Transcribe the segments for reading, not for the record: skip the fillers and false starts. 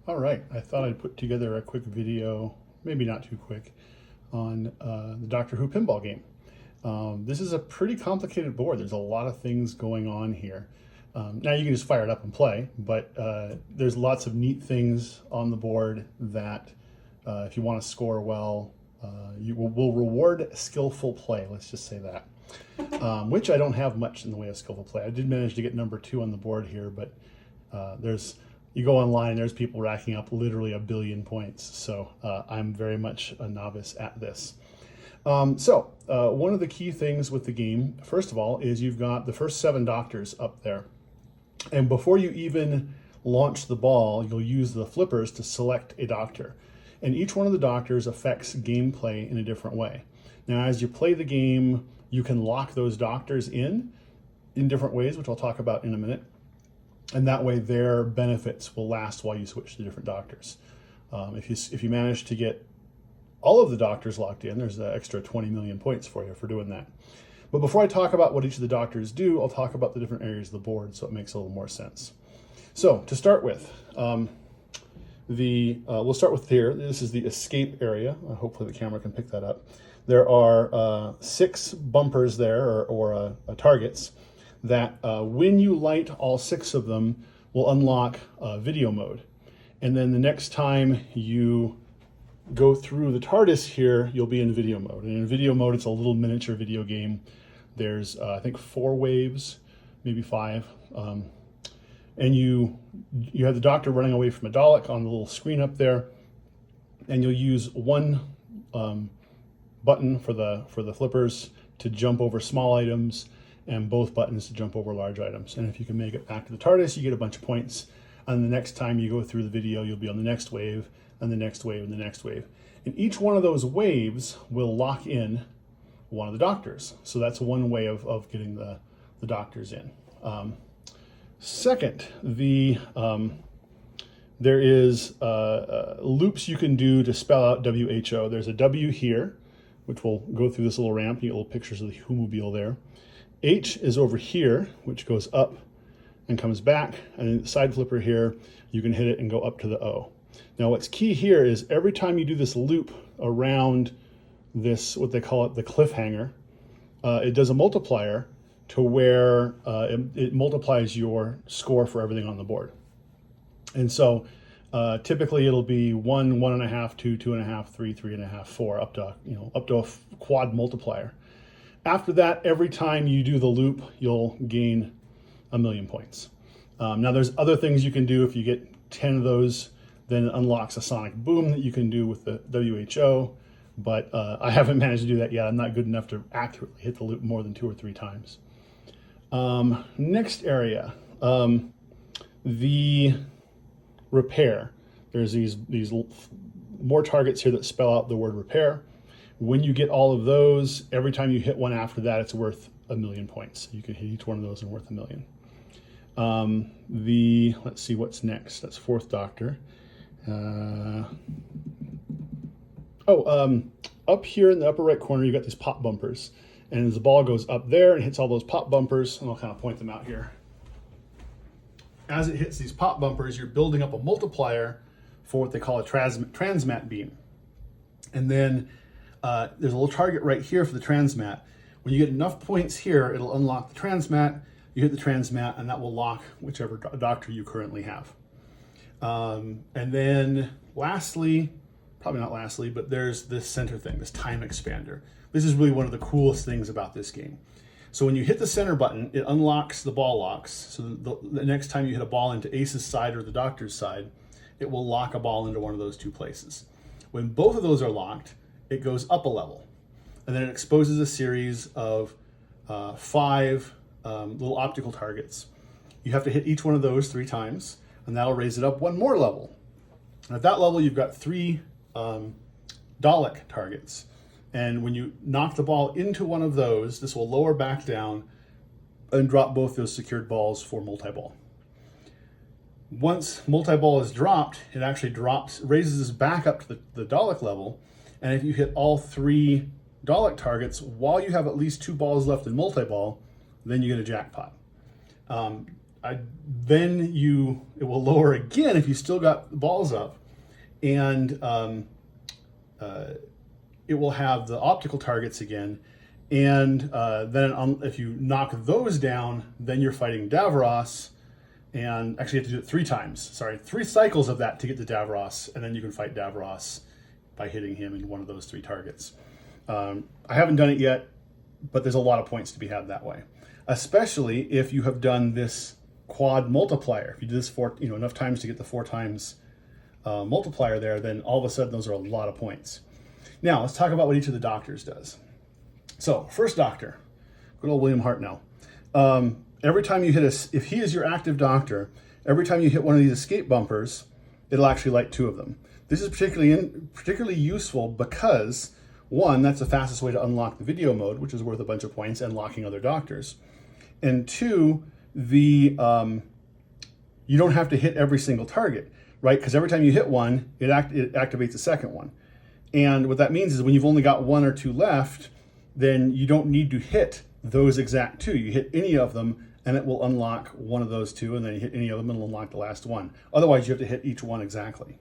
All right, I thought I'd put together a quick video, maybe not too quick, on the Doctor Who Pinball game. This is a pretty complicated board. There's a lot of things going on here. Now you can just fire it up and play, but there's lots of neat things on the board that if you want to score well, you will reward skillful play, let's just say that. Which I don't have much in the way of skillful play. I did manage to get number 2 on the board here, but you go online, there's people racking up literally 1 billion points. So I'm very much a novice at this. One of the key things with the game, first of all, is you've got the first 7 doctors up there. And before you even launch the ball, you'll use the flippers to select a doctor. And each one of the doctors affects gameplay in a different way. Now, as you play the game, you can lock those doctors in different ways, which I'll talk about in a minute. And that way their benefits will last while you switch to different doctors. If you manage to get all of the doctors locked in, there's an extra 20 million points for you for doing that. But before I talk about what each of the doctors do, I'll talk about the different areas of the board so it makes a little more sense. So to start with, we'll start with here. This is the escape area. Hopefully the camera can pick that up. There are 6 bumpers there, or targets, that when you light all 6 of them will unlock video mode. And then the next time you go through the TARDIS here, you'll be in video mode. And in video mode, it's a little miniature video game. There's, I think, 4 waves, maybe 5. And you have the Doctor running away from a Dalek on the little screen up there. And you'll use one button for the flippers to jump over small items, and both buttons to jump over large items. And if you can make it back to the TARDIS, you get a bunch of points. And the next time you go through the video, you'll be on the next wave, and the next wave, and the next wave. And each one of those waves will lock in one of the doctors. So that's one way of getting the doctors in. Second, there is loops you can do to spell out WHO. There's a W here, which will go through this little ramp. You get little pictures of the Who-mobile there. H is over here, which goes up and comes back. And then the side flipper here, you can hit it and go up to the O. Now what's key here is every time you do this loop around this, what they call it, the cliffhanger, it does a multiplier to where it multiplies your score for everything on the board. And so typically it'll be 1, 1.5, 2, 2.5, 3, 3.5, 4, up to a quad multiplier. After that, every time you do the loop, you'll gain 1 million points. Now there's other things you can do. If you get 10 of those, then it unlocks a sonic boom that you can do with the WHO, but I haven't managed to do that yet. I'm not good enough to accurately hit the loop more than 2 or 3 times. Next area, the repair. There's these more targets here that spell out the word repair. When you get all of those, every time you hit one after that, it's worth 1 million points. You can hit each one of those and worth 1 million. Let's see what's next. That's 4th Doctor. Up here in the upper right corner, you got these pop bumpers. And as the ball goes up there and hits all those pop bumpers, and I'll kind of point them out here. As it hits these pop bumpers, you're building up a multiplier for what they call a transmat beam. And then there's a little target right here for the transmat. When you get enough points here, it'll unlock the transmat. You hit the transmat, and that will lock whichever doctor you currently have. And then lastly, probably not lastly, but there's this center thing, this time expander. This is really one of the coolest things about this game. So when you hit the center button, it unlocks the ball locks. So the next time you hit a ball into Ace's side or the Doctor's side, it will lock a ball into one of those 2 places. When both of those are locked, it goes up a level. And then it exposes a series of 5 little optical targets. You have to hit each one of those 3 times, and that'll raise it up 1 more level. And at that level, you've got 3 Dalek targets. And when you knock the ball into one of those, this will lower back down and drop both those secured balls for multiball. Once multiball is dropped, it actually raises back up to the Dalek level. And if you hit all 3 Dalek targets while you have at least 2 balls left in multiball, then you get a jackpot. then it will lower again if you still got the balls up, and it will have the optical targets again. And then if you knock those down, then you're fighting Davros. And actually you have to do it 3 times. Sorry, 3 cycles of that to get to Davros, and then you can fight Davros by hitting him in one of those 3 targets. I haven't done it yet, but there's a lot of points to be had that way. Especially if you have done this quad multiplier. If you do this enough times to get the 4 times multiplier there, then all of a sudden those are a lot of points. Now let's talk about what each of the doctors does. So first doctor, good old William Hartnell. Every time you hit if he is your active doctor, every time you hit one of these escape bumpers, it'll actually light 2 of them. This is particularly useful because, 1, that's the fastest way to unlock the video mode, which is worth a bunch of points, and locking other doctors. And 2, you don't have to hit every single target, right? Because every time you hit one, it activates a second one. And what that means is when you've only got 1 or 2 left, then you don't need to hit those exact 2. You hit any of them, and it will unlock one of those 2, and then you hit any of them, and it'll unlock the last one. Otherwise, you have to hit each one exactly.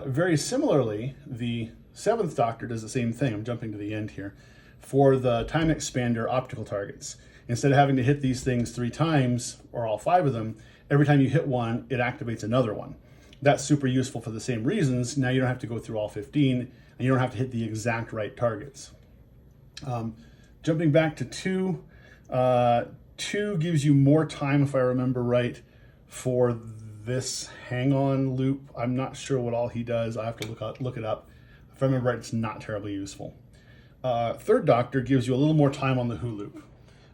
Very similarly, the 7th Doctor does the same thing. I'm jumping to the end here. For the time expander optical targets, instead of having to hit these things 3 times, or all 5 of them, every time you hit one, it activates another one. That's super useful for the same reasons. Now you don't have to go through all 15, and you don't have to hit the exact right targets. Jumping back to 2, 2 gives you more time, if I remember right, for this hang-on loop. I'm not sure what all he does. I have to look it up. If I remember right, it's not terribly useful. 3rd Doctor gives you a little more time on the Who loop.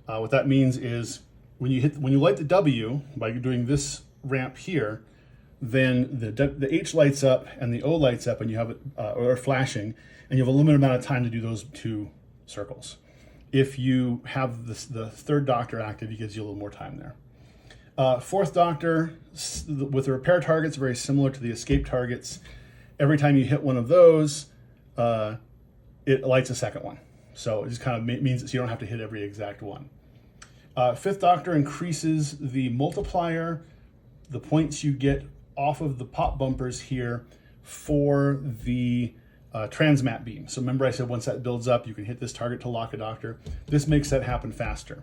What that means is when you light the W by doing this ramp here, then the H lights up and the O lights up, and you have it or flashing, and you have a limited amount of time to do those 2 circles. If you have the 3rd Doctor active, he gives you a little more time there. 4th Doctor, with the repair targets, very similar to the escape targets. Every time you hit one of those, it lights a second one. So it just kind of means that you don't have to hit every exact one. 5th Doctor increases the multiplier, the points you get off of the pop bumpers here for the transmat beam. So remember I said once that builds up, you can hit this target to lock a doctor. This makes that happen faster.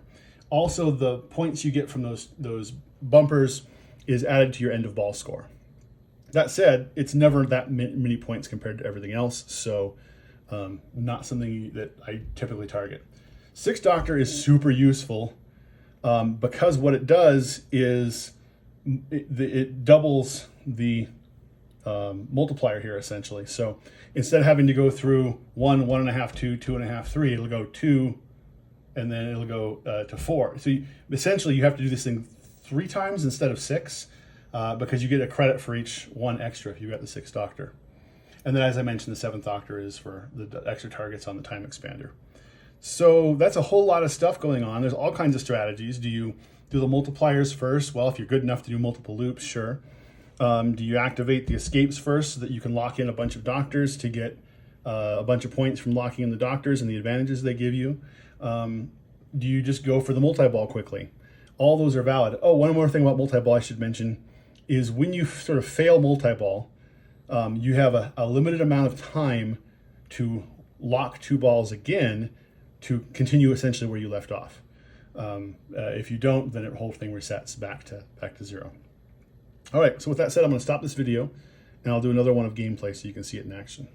Also, the points you get from those bumpers is added to your end of ball score. That said, it's never that many points compared to everything else, so not something that I typically target. 6th Doctor is super useful because what it does is it doubles the multiplier here essentially. So instead of having to go through 1, 1.5, 2, 2.5, 3, it'll go 2, and then it'll go to 4. So essentially you have to do this thing 3 times instead of 6 because you get a credit for each 1 extra if you got the 6th Doctor. And then as I mentioned, the 7th Doctor is for the extra targets on the time expander. So that's a whole lot of stuff going on. There's all kinds of strategies. Do you do the multipliers first? Well, if you're good enough to do multiple loops, sure. Do you activate the escapes first so that you can lock in a bunch of doctors to get a bunch of points from locking in the doctors and the advantages they give you? Do you just go for the multiball quickly? All those are valid. Oh, one more thing about multiball I should mention is when you sort of fail multiball, you have a limited amount of time to lock 2 balls again to continue essentially where you left off. If you don't, then the whole thing resets back to 0. All right, so with that said, I'm going to stop this video, and I'll do another one of gameplay so you can see it in action.